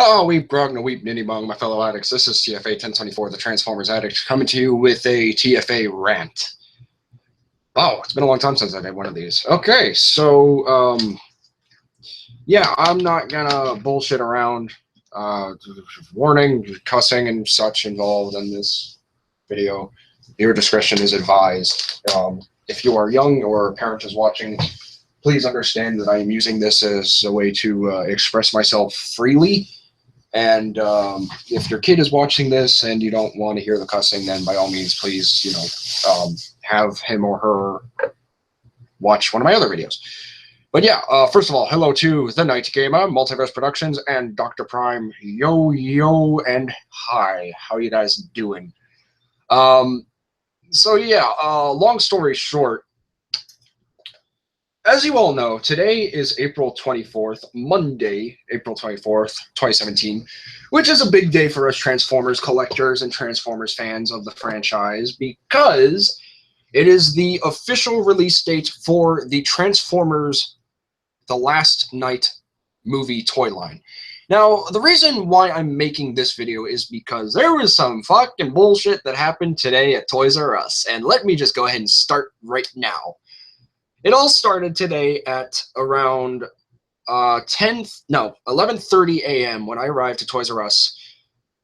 Oh, weep, grog, no weep, nitty bong, my fellow addicts. This is TFA 1024, the Transformers Addict, coming to you with a TFA rant. Oh, it's been a long time since I did one of these. Okay, so, yeah, I'm not gonna bullshit around. Warning, cussing and such involved in this video. Your discretion is advised. If you are young or a parent is watching, please understand that I am using this as a way to express myself freely. And if your kid is watching this and you don't want to hear the cussing, then by all means, please, have him or her watch one of my other videos. But yeah, first of all, hello to The Night Gamer, Multiverse Productions, and Dr. Prime. Yo, and hi. How you guys doing? So yeah, long story short, as you all know, today is April 24th, Monday, April 24th, 2017, which is a big day for us Transformers collectors and Transformers fans of the franchise because it is the official release date for the Transformers The Last Night movie toy line. Now, the reason why I'm making this video is because there was some fucking bullshit that happened today at Toys R Us, and let me just go ahead and start right now. It all started today at around 11:30 a.m. when I arrived to Toys R Us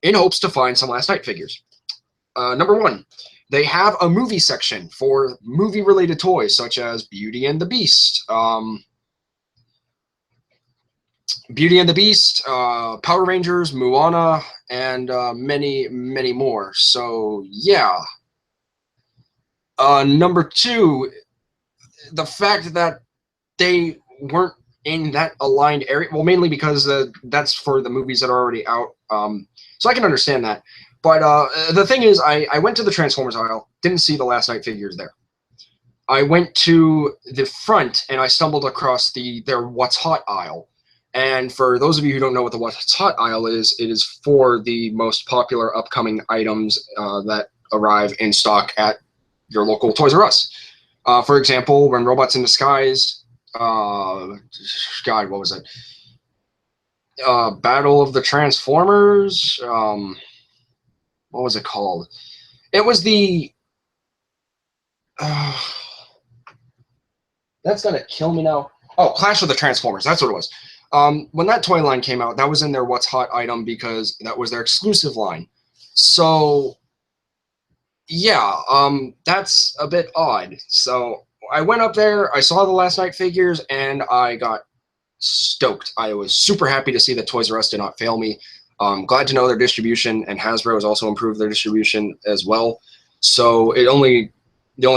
in hopes to find some Last Night figures. Number one, they have a movie section for movie-related toys such as Beauty and the Beast, Power Rangers, Moana, and many, many more. So yeah. Number two, the fact that they weren't in that aligned area, well, mainly because that's for the movies that are already out, so I can understand that. But the thing is, I went to the Transformers aisle, didn't see the Last Night figures there. I went to the front, and I stumbled across their What's Hot aisle. And for those of you who don't know what the What's Hot aisle is, it is for the most popular upcoming items that arrive in stock at your local Toys R Us. For example, when Robots in Disguise, God, what was it? Battle of the Transformers. What was it called? It was the. That's gonna kill me now. Oh, Clash of the Transformers. That's what it was. When that toy line came out, that was in their What's Hot item because that was their exclusive line. So. Yeah, that's a bit odd. So I went up there, I saw the Last Night figures, and I got stoked. I was super happy to see that Toys R Us did not fail me. Glad to know their distribution, and Hasbro has also improved their distribution as well. So the only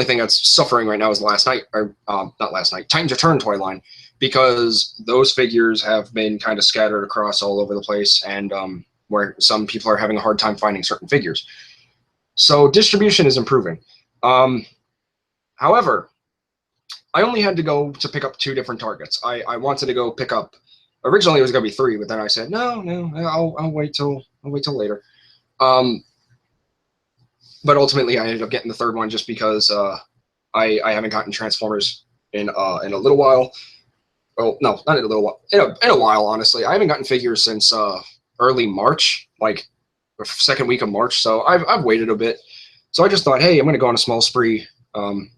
thing that's suffering right now is the Last Night, or not Last Night, Titans Return toy line, because those figures have been kind of scattered across all over the place, and where some people are having a hard time finding certain figures. So distribution is improving. However, I only had to go to pick up 2 different targets. I wanted to go pick up. Originally, it was going to be 3, but then I said no, I'll wait till later. But ultimately, I ended up getting the 3rd one just because I haven't gotten Transformers in a little while. Well, no, not in a little while. In a while, honestly, I haven't gotten figures since early March, like. 2nd week of March, so I've waited a bit. So I just thought, hey, I'm going to go on a small spree, and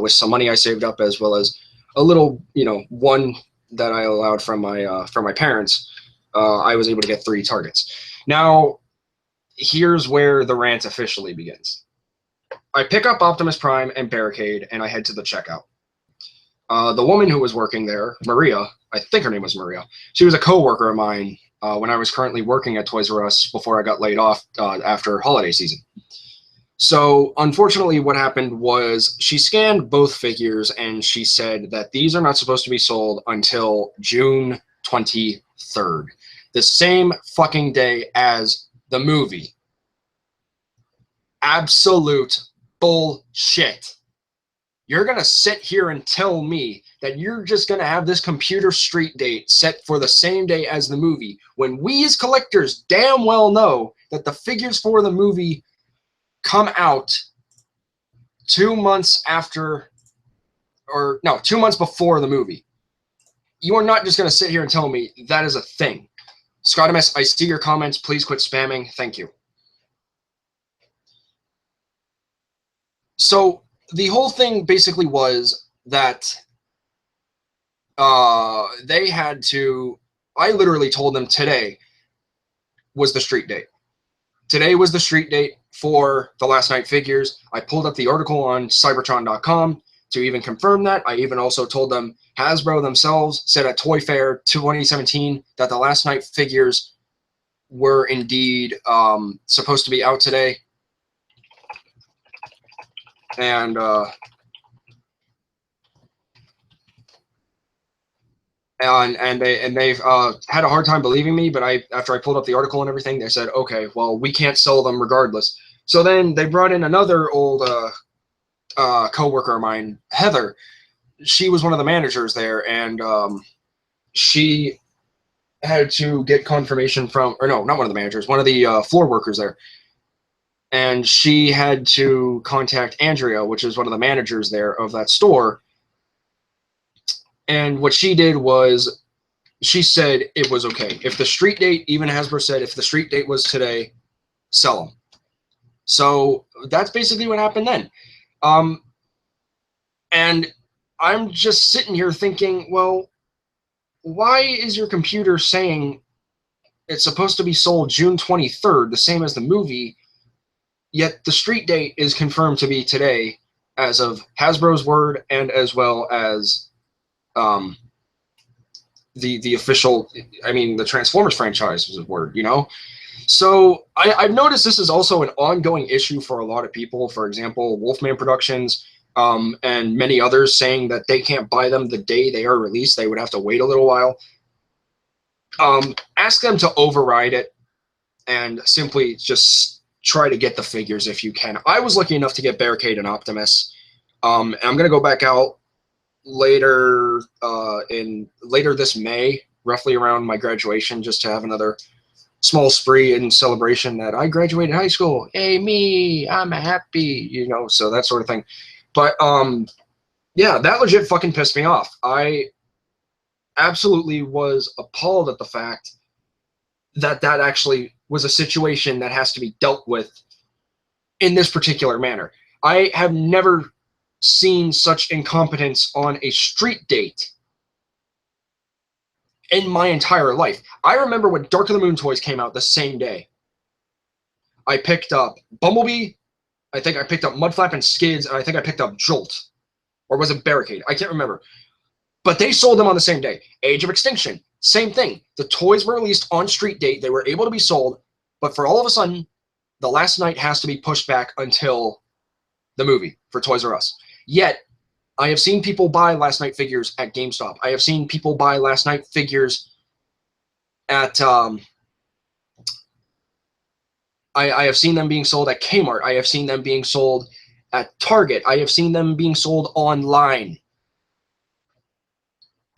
with some money I saved up, as well as a little, one that I allowed from my parents, I was able to get 3 targets. Now, here's where the rant officially begins. I pick up Optimus Prime and Barricade, and I head to the checkout. The woman who was working there, Maria, I think her name was Maria, she was a co-worker of mine when I was currently working at Toys R Us before I got laid off after holiday season. So unfortunately what happened was she scanned both figures and she said that these are not supposed to be sold until June 23rd, the same fucking day as the movie. Absolute bullshit. You're going to sit here and tell me that you're just going to have this computer street date set for the same day as the movie, when we as collectors damn well know that the figures for the movie come out 2 months after, or no, 2 months before the movie. You are not just going to sit here and tell me that is a thing. Scotimus, I see your comments. Please quit spamming. Thank you. So the whole thing basically was that they had to. I literally told them today was the street date. Today was the street date for the last night figures. I pulled up the article on Cybertron.com to even confirm that. I even also told them Hasbro themselves said at Toy Fair 2017 that the last night figures were indeed supposed to be out today. And they've had a hard time believing me, but after I pulled up the article and everything, they said, okay, well, we can't sell them regardless. So then they brought in another old co-worker of mine, Heather. She was one of the managers there, and she had to get confirmation from, or no, not one of the managers, one of the floor workers there. And she had to contact Andrea, which is one of the managers there of that store. And what she did was she said it was okay. If the street date, even Hasbro said, if the street date was today, sell them. So that's basically what happened then. And I'm just sitting here thinking, well, why is your computer saying it's supposed to be sold June 23rd, the same as the movie, yet the street date is confirmed to be today as of Hasbro's word and as well as the official, I mean, the Transformers franchise's word, you know? So I've noticed this is also an ongoing issue for a lot of people. For example, Wolfman Productions and many others saying that they can't buy them the day they are released. They would have to wait a little while. Ask them to override it and simply just try to get the figures if you can. I was lucky enough to get Barricade and Optimus. And I'm going to go back out later later this May, roughly around my graduation, just to have another small spree in celebration that I graduated high school. Hey, me, I'm happy, you know, so that sort of thing. But yeah, that legit fucking pissed me off. I absolutely was appalled at the fact that that actually was a situation that has to be dealt with in this particular manner. I have never seen such incompetence on a street date in my entire life. I remember when Dark of the Moon toys came out the same day. I picked up Bumblebee, I think I picked up Mudflap and Skids, and I think I picked up Jolt. Or was it Barricade? I can't remember. But they sold them on the same day. Age of Extinction, same thing. The toys were released on street date. They were able to be sold, but for all of a sudden, the last night has to be pushed back until the movie for Toys R Us. Yet, I have seen people buy last night figures at GameStop. I have seen people buy last night figures at I have seen them being sold at Kmart. I have seen them being sold at Target. I have seen them being sold online.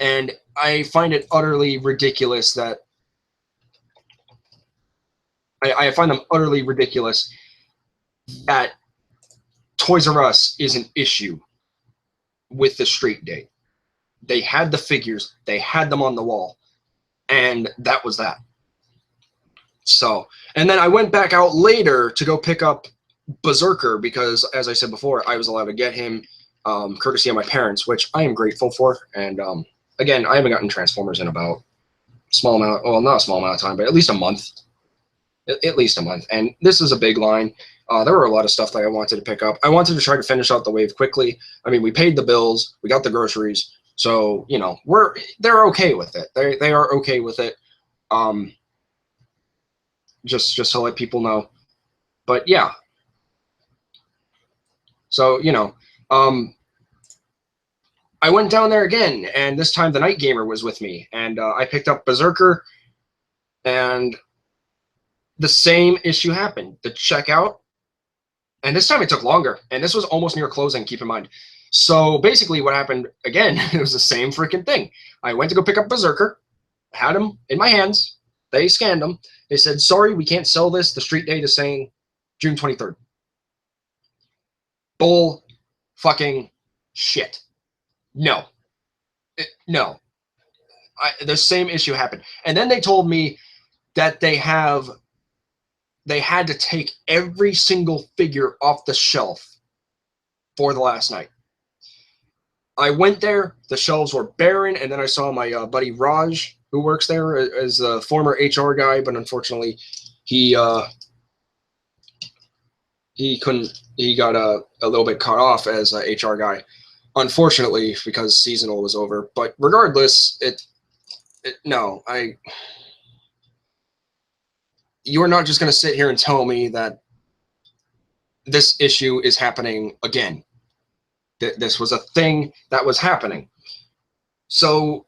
And I find it utterly ridiculous that I find them utterly ridiculous that Toys R Us is an issue with the street date. They had the figures, they had them on the wall, and that was that. So, and then I went back out later to go pick up Berserker because, as I said before, I was allowed to get him courtesy of my parents, which I am grateful for. And again, I haven't gotten Transformers in about small amount, well, not a small amount of time, but at least a month. At least a month. And this is a big line. There were a lot of stuff that I wanted to pick up. I wanted to try to finish out the wave quickly. I mean, we paid the bills, we got the groceries, so you know, they're okay with it. They are okay with it. Just to let people know. But yeah. So, you know, I went down there again, and this time the Night Gamer was with me, and I picked up Berserker, and the same issue happened. The checkout, and this time it took longer, and this was almost near closing, keep in mind. So basically what happened, again, it was the same freaking thing. I went to go pick up Berserker, had him in my hands, they scanned them, they said, sorry, we can't sell this, the street date is saying June 23rd. Bull fucking shit. No. No. The same issue happened. And then they told me that they had to take every single figure off the shelf for the last night. I went there, the shelves were barren, and then I saw my buddy Raj, who works there as a former HR guy, but unfortunately he got a little bit cut off as a HR guy, unfortunately, because seasonal was over. But regardless, you're not just going to sit here and tell me that this issue is happening again. This was a thing that was happening. So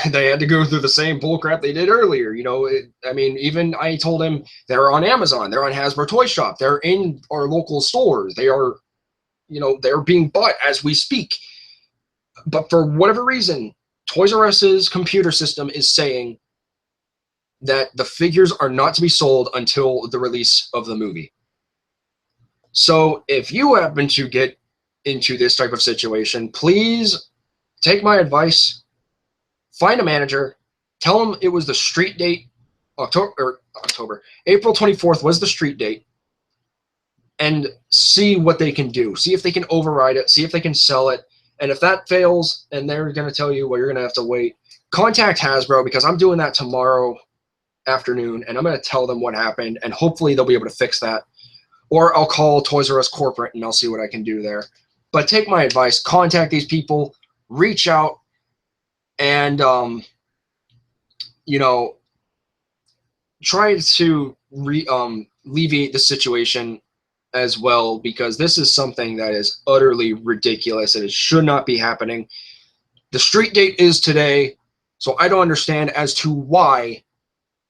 they had to go through the same bullcrap they did earlier. Even I told him they're on Amazon, they're on Hasbro Toy Shop, they're in our local stores, they are, they're being bought as we speak. But for whatever reason, Toys R Us's computer system is saying that the figures are not to be sold until the release of the movie. So if you happen to get into this type of situation, please take my advice. Find a manager, tell them it was the street date, April 24th was the street date, and see what they can do. See if they can override it, see if they can sell it, and if that fails, and they're going to tell you, well, you're going to have to wait, contact Hasbro, because I'm doing that tomorrow afternoon, and I'm going to tell them what happened, and hopefully they'll be able to fix that. Or I'll call Toys R Us corporate, and I'll see what I can do there. But take my advice, contact these people, reach out, and try to alleviate the situation as well, because this is something that is utterly ridiculous and it should not be happening. The street date is today, so I don't understand as to why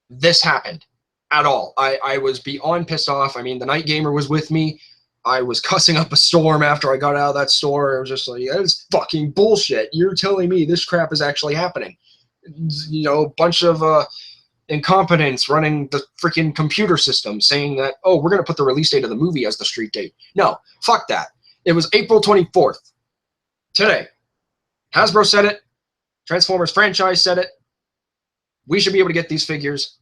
this happened at all. I was beyond pissed off. I mean, the Night Gamer was with me. I was cussing up a storm after I got out of that store. It was just like, that's fucking bullshit. You're telling me this crap is actually happening. A bunch of incompetence running the freaking computer system saying that, oh, we're going to put the release date of the movie as the street date. No, fuck that. It was April 24th. Today. Hasbro said it. Transformers franchise said it. We should be able to get these figures.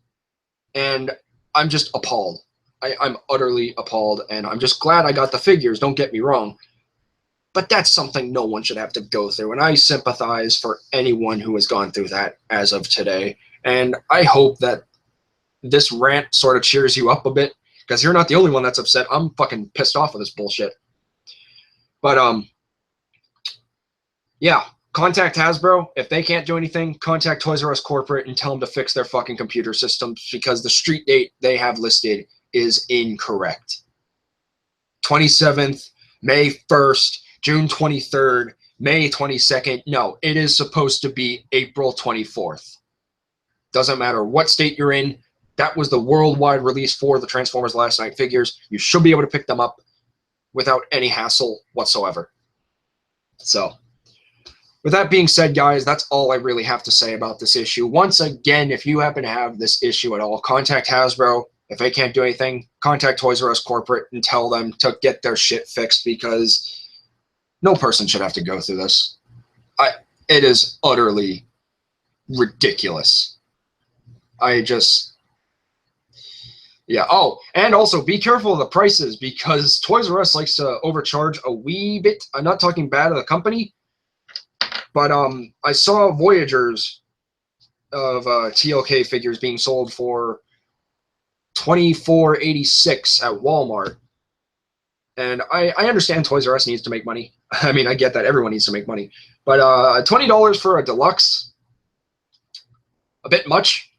And I'm just appalled. I'm utterly appalled, and I'm just glad I got the figures, don't get me wrong. But that's something no one should have to go through, and I sympathize for anyone who has gone through that as of today. And I hope that this rant sort of cheers you up a bit, because you're not the only one that's upset. I'm fucking pissed off with this bullshit. But, yeah, contact Hasbro. If they can't do anything, contact Toys R Us corporate and tell them to fix their fucking computer systems, because the street date they have listed is incorrect. 27th, May 1st, June 23rd, May 22nd. No, it is supposed to be April 24th. Doesn't matter what state you're in. That was the worldwide release for the Transformers Last Night figures. You should be able to pick them up without any hassle whatsoever. So, with that being said, guys, that's all I really have to say about this issue. Once again, if you happen to have this issue at all, contact Hasbro. If they can't do anything, contact Toys R Us corporate and tell them to get their shit fixed, because no person should have to go through this. It is utterly ridiculous. Yeah. Oh, and also be careful of the prices, because Toys R Us likes to overcharge a wee bit. I'm not talking bad of the company, but I saw Voyagers of TLK figures being sold for $24.86 at Walmart. And I understand Toys R Us needs to make money. I mean, I get that everyone needs to make money. But $20 for a deluxe, a bit much.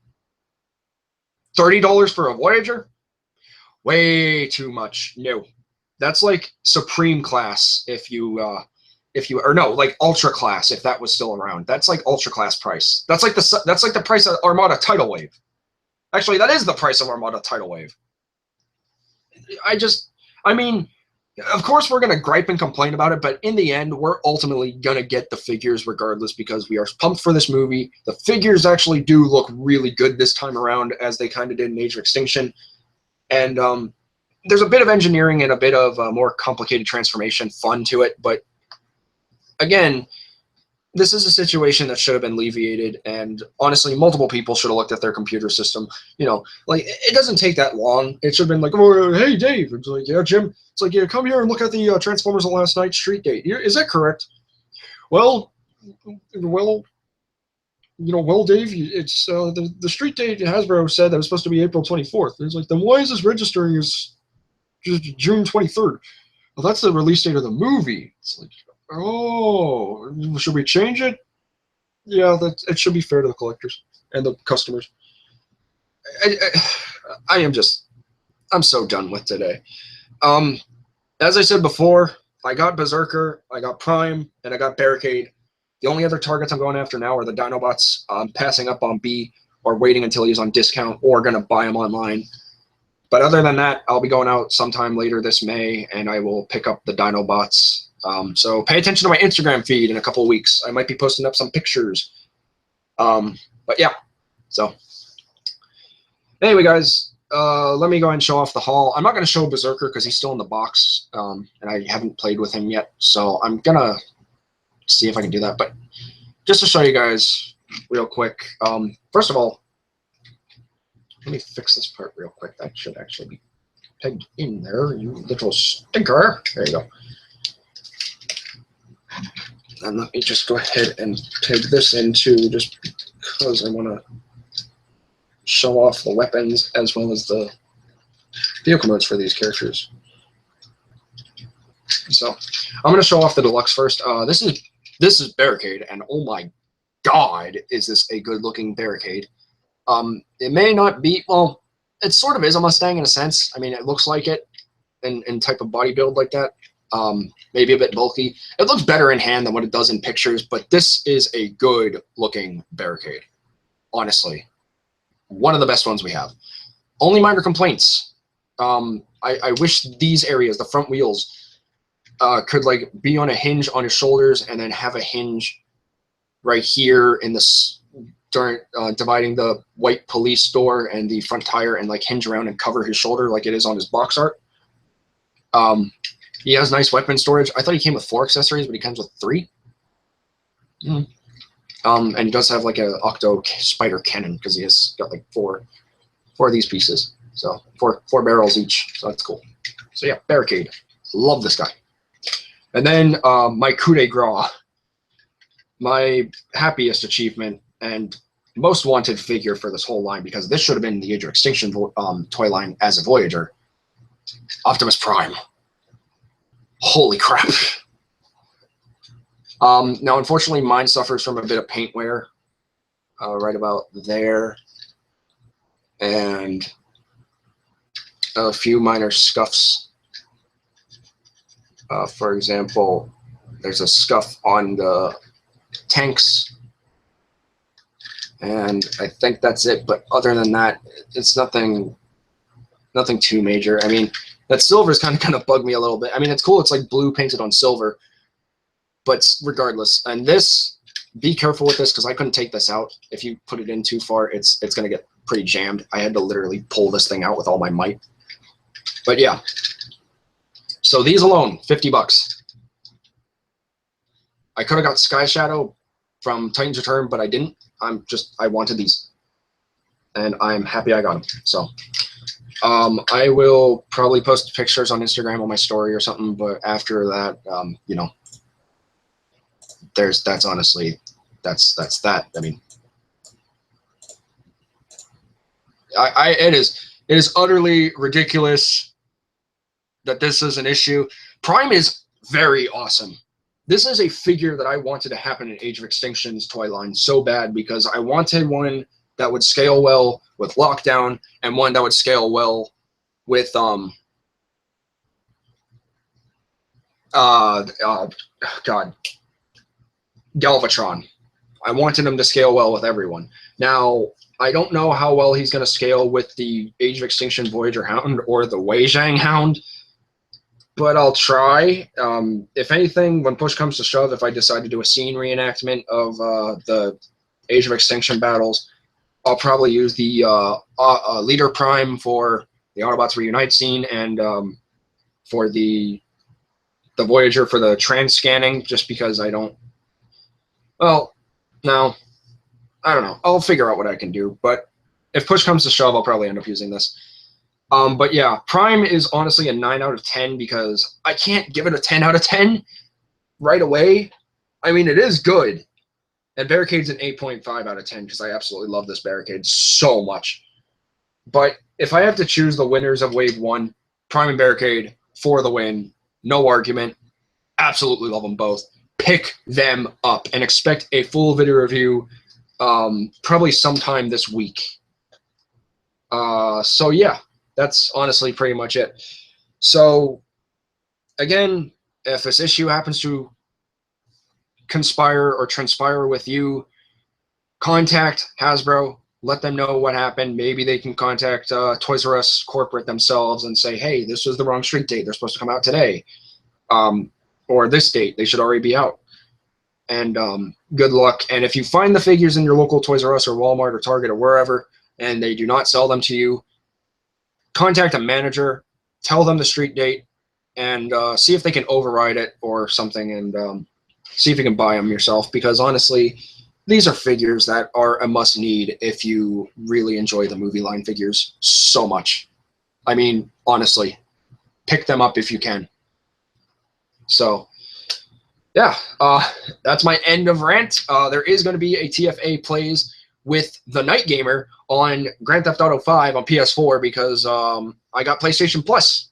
$30 for a Voyager, way too much. No, that's like Supreme class or no, like Ultra class if that was still around. That's like Ultra class price. That's like the price of Armada Tidal Wave. Actually, that is the price of Armada Tidal Wave. I mean, of course we're going to gripe and complain about it, but in the end, we're ultimately going to get the figures regardless, because we are pumped for this movie. The figures actually do look really good this time around, as they kind of did in Age of Extinction. And there's a bit of engineering and a bit of more complicated transformation fun to it, but again, this is a situation that should have been alleviated, and honestly, multiple people should have looked at their computer system. You know, like, it doesn't take that long. It should have been like, oh, hey, Dave. It's like, yeah, Jim. It's like, yeah, come here and look at the Transformers of last night's street date. Is that correct? Well, well, well, Dave, it's the street date Hasbro said that was supposed to be April 24th. It's like, then why is this registering as just June 23rd? Well, that's the release date of the movie. It's like, oh, should we change it? Yeah, it should be fair to the collectors and the customers. I'm so done with today. As I said before, I got Berserker, I got Prime, and I got Barricade. The only other targets I'm going after now are the Dinobots. I'm passing up on B, or waiting until he's on discount, or going to buy him online. But other than that, I'll be going out sometime later this May, and I will pick up the Dinobots. So pay attention to my Instagram feed in a couple of weeks. I might be posting up some pictures. But yeah, so anyway, guys, let me go ahead and show off the haul. I'm not going to show Berserker because he's still in the box, and I haven't played with him yet. So I'm going to see if I can do that. But just to show you guys real quick, first of all, let me fix this part real quick. That should actually be pegged in there, you little stinker. There you go. And let me just go ahead and peg this in too, just because I want to show off the weapons as well as the vehicle modes for these characters. So I'm going to show off the deluxe first. This is Barricade, and oh my god, is this a good-looking Barricade. It may not be, well, it sort of is a Mustang in a sense. I mean, it looks like it in type of body build like that. Maybe a bit bulky. It looks better in hand than what it does in pictures, but this is a good-looking Barricade. Honestly, one of the best ones we have. Only minor complaints. I wish these areas, the front wheels, could like be on a hinge on his shoulders, and then have a hinge right here in this during dividing the white police door and the front tire, and like hinge around and cover his shoulder like it is on his box art. He has nice weapon storage. I thought he came with 4 accessories, but he comes with 3. And he does have like a octo spider cannon because he has got like 4 of these pieces. So 4 barrels each. So that's cool. So yeah, Barricade. Love this guy. And then my coup de grace, my happiest achievement and most wanted figure for this whole line, because this should have been the Age of Extinction toy line as a Voyager. Optimus Prime. Holy crap. Now, unfortunately, mine suffers from a bit of paint wear right about there, and a few minor scuffs. For example, there's a scuff on the tanks, and I think that's it. But other than that, it's nothing too major. I mean, that silver is kind of bugged me a little bit. I mean, it's cool. It's like blue painted on silver. But regardless, and this, be careful with this because I couldn't take this out. If you put it in too far, it's going to get pretty jammed. I had to literally pull this thing out with all my might. But yeah. So these alone, $50. I could have got Sky Shadow from Titans Return, but I didn't. I wanted these. And I'm happy I got them. So I will probably post pictures on Instagram on my story or something, but after that, you know, that's honestly, that's that. I mean, it is utterly ridiculous that this is an issue. Prime is very awesome. This is a figure that I wanted to happen in Age of Extinction's toy line so bad, because I wanted one that would scale well with Lockdown, and one that would scale well with God, Galvatron. I wanted him to scale well with everyone. Now, I don't know how well he's going to scale with the Age of Extinction Voyager Hound or the Wei Zhang Hound, but I'll try. If anything, when push comes to shove, if I decide to do a scene reenactment of the Age of Extinction battles, I'll probably use the Leader Prime for the Autobots Reunite scene, and for the Voyager for the trans scanning, just because I don't. Well, now, I don't know. I'll figure out what I can do, but if push comes to shove, I'll probably end up using this. But yeah, Prime is honestly a 9 out of 10 because I can't give it a 10 out of 10 right away. I mean, it is good. And Barricade's an 8.5 out of 10 because I absolutely love this Barricade so much. But if I have to choose the winners of Wave 1, Prime and Barricade for the win, no argument. Absolutely love them both. Pick them up and expect a full video review probably sometime this week. So yeah, that's honestly pretty much it. So again, if this issue happens to conspire or transpire with you, contact Hasbro. Let them know what happened. Maybe they can contact Toys R Us corporate themselves and say, hey, this was the wrong street date. They're supposed to come out today. Or this date. They should already be out. And good luck. And if you find the figures in your local Toys R Us or Walmart or Target or wherever, and they do not sell them to you, contact a manager, tell them the street date, and see if they can override it or something, and see if you can buy them yourself. Because honestly, these are figures that are a must-need if you really enjoy the movie line figures so much. I mean, honestly, pick them up if you can. So, yeah, that's my end of rant. There is going to be a TFA plays with the Night Gamer on Grand Theft Auto 5 on PS4 because I got PlayStation Plus.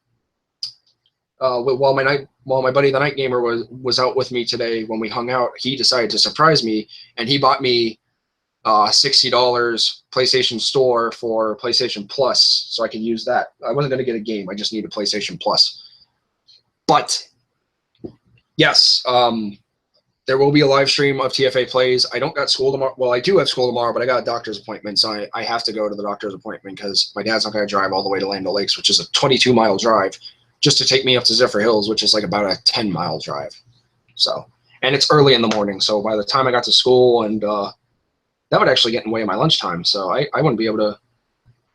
While my buddy the Night Gamer was out with me today when we hung out, he decided to surprise me and he bought me $60 PlayStation Store for PlayStation Plus, so I could use that. I wasn't going to get a game; I just needed PlayStation Plus. But yes, there will be a live stream of TFA plays. I don't got school tomorrow. Well, I do have school tomorrow, but I got a doctor's appointment, so I have to go to the doctor's appointment because my dad's not going to drive all the way to Land O'Lakes, which is a 22-mile drive, just to take me up to Zephyr Hills, which is like about a 10-mile drive. So, and it's early in the morning, so by the time I got to school, and that would actually get in the way of my lunchtime, so I wouldn't be able to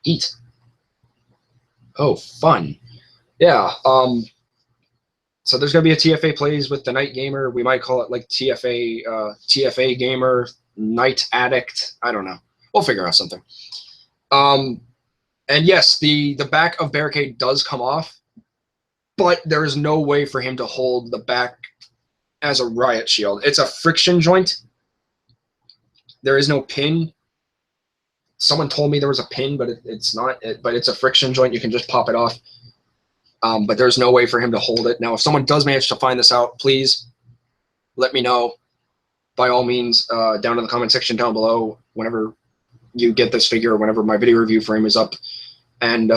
eat. Oh, fun. Yeah, so there's going to be a TFA plays with the Night Gamer. We might call it like TFA Gamer, Night Addict. I don't know. We'll figure out something. And yes, the back of Barricade does come off, but there is no way for him to hold the back as a riot shield. It's a friction joint. There is no pin. Someone told me there was a pin, but it's not. But it's a friction joint. You can just pop it off. But there's no way for him to hold it. Now, if someone does manage to find this out, please let me know. By all means, down in the comment section down below, whenever you get this figure or whenever my video review frame is up. And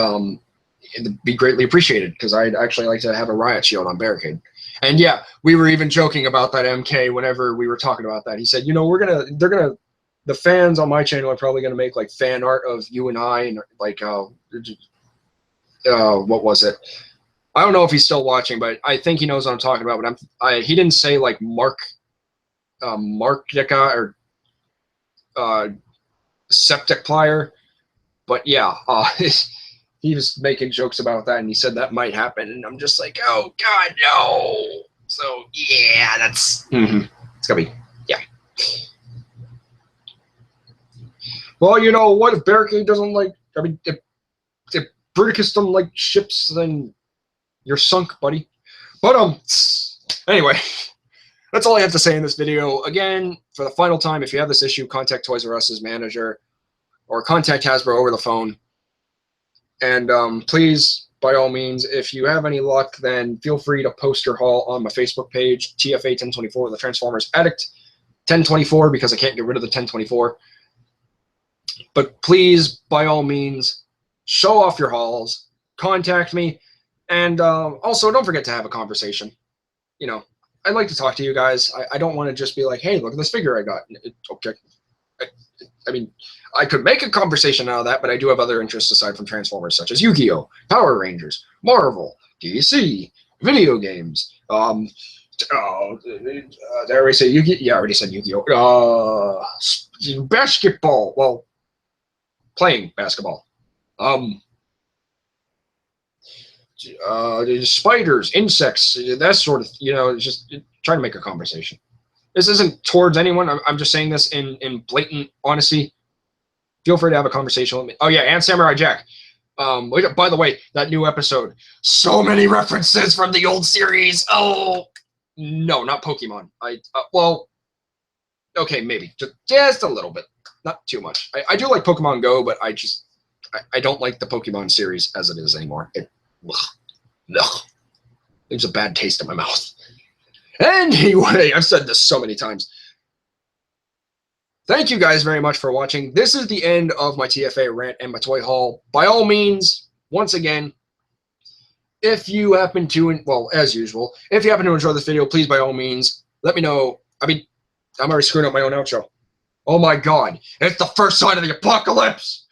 it'd be greatly appreciated because I'd actually like to have a riot shield on Barricade. And yeah, we were even joking about that, MK, whenever we were talking about that. He said, you know, the fans on my channel are probably going to make like fan art of you and I, and like, what was it? I don't know if he's still watching, but I think he knows what I'm talking about. But he didn't say like Markica or Septicplier, but yeah, he was making jokes about that, and he said that might happen, and I'm just like, oh God, no. So yeah, that's it's gonna be Well, you know what? If Barricade doesn't like, I mean, if Bruticus doesn't like ships, then you're sunk, buddy. But anyway, that's all I have to say in this video. Again, for the final time, if you have this issue, contact Toys R Us's manager or contact Hasbro over the phone. And please, by all means, if you have any luck, then feel free to post your haul on my Facebook page, TFA 1024, the Transformers Addict 1024, because I can't get rid of the 1024. But please, by all means, show off your hauls, contact me, and also don't forget to have a conversation. You know, I'd like to talk to you guys. I don't want to just be like, hey, look at this figure I got. Okay. I mean, I could make a conversation out of that, but I do have other interests aside from Transformers, such as Yu-Gi-Oh!, Power Rangers, Marvel, DC, video games. Did I already say Yu-Gi-Oh? Yeah, I already said Yu-Gi-Oh! Basketball. Well, playing basketball. Spiders, insects, that sort of, you know, just trying to make a conversation. This isn't towards anyone. I'm just saying this in blatant honesty. Feel free to have a conversation with me. Oh yeah, and Samurai Jack. By the way, that new episode, so many references from the old series. Oh no, not Pokemon. Well, okay, maybe just a little bit, not too much. I do like Pokemon Go, but I don't like the Pokemon series as it is anymore. Leaves a bad taste in my mouth. Anyway, I've said this so many times. Thank you guys very much for watching. This is the end of my TFA rant and my toy haul. By all means, once again, if you happen to, well, as usual, if you happen to enjoy this video, please, by all means, let me know. I mean, I'm already screwing up my own outro. Oh my God, it's the first sign of the apocalypse.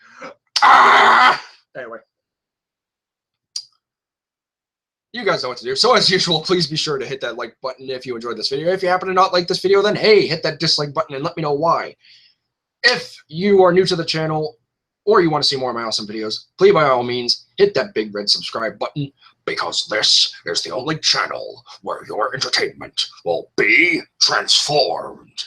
Ah! Anyway. You guys know what to do. So as usual, please be sure to hit that like button if you enjoyed this video. If you happen to not like this video, then hey, hit that dislike button and let me know why. If you are new to the channel or you want to see more of my awesome videos, please by all means, hit that big red subscribe button, because this is the only channel where your entertainment will be transformed.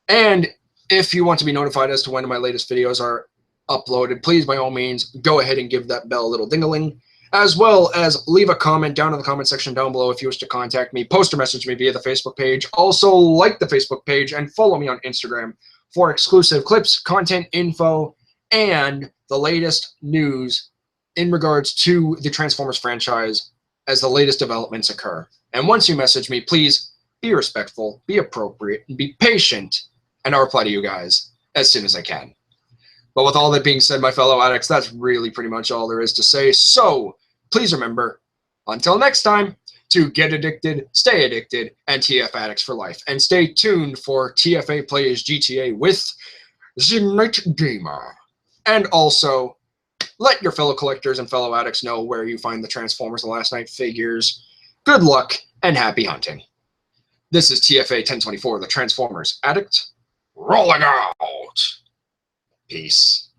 And if you want to be notified as to when my latest videos are uploaded, please by all means, go ahead and give that bell a little ding-a-ling, as well as leave a comment down in the comment section down below if you wish to contact me, post or message me via the Facebook page. Also, like the Facebook page and follow me on Instagram for exclusive clips, content, info, and the latest news in regards to the Transformers franchise as the latest developments occur. And once you message me, please be respectful, be appropriate, and be patient, and I'll reply to you guys as soon as I can. But with all that being said, my fellow addicts, that's really pretty much all there is to say. So please remember, until next time, to get addicted, stay addicted, and TF addicts for life. And stay tuned for TFA Plays GTA with the Night Gamer. And also, let your fellow collectors and fellow addicts know where you find the Transformers The Last Night figures. Good luck and happy hunting. This is TFA 1024, the Transformers Addict, rolling out. Peace.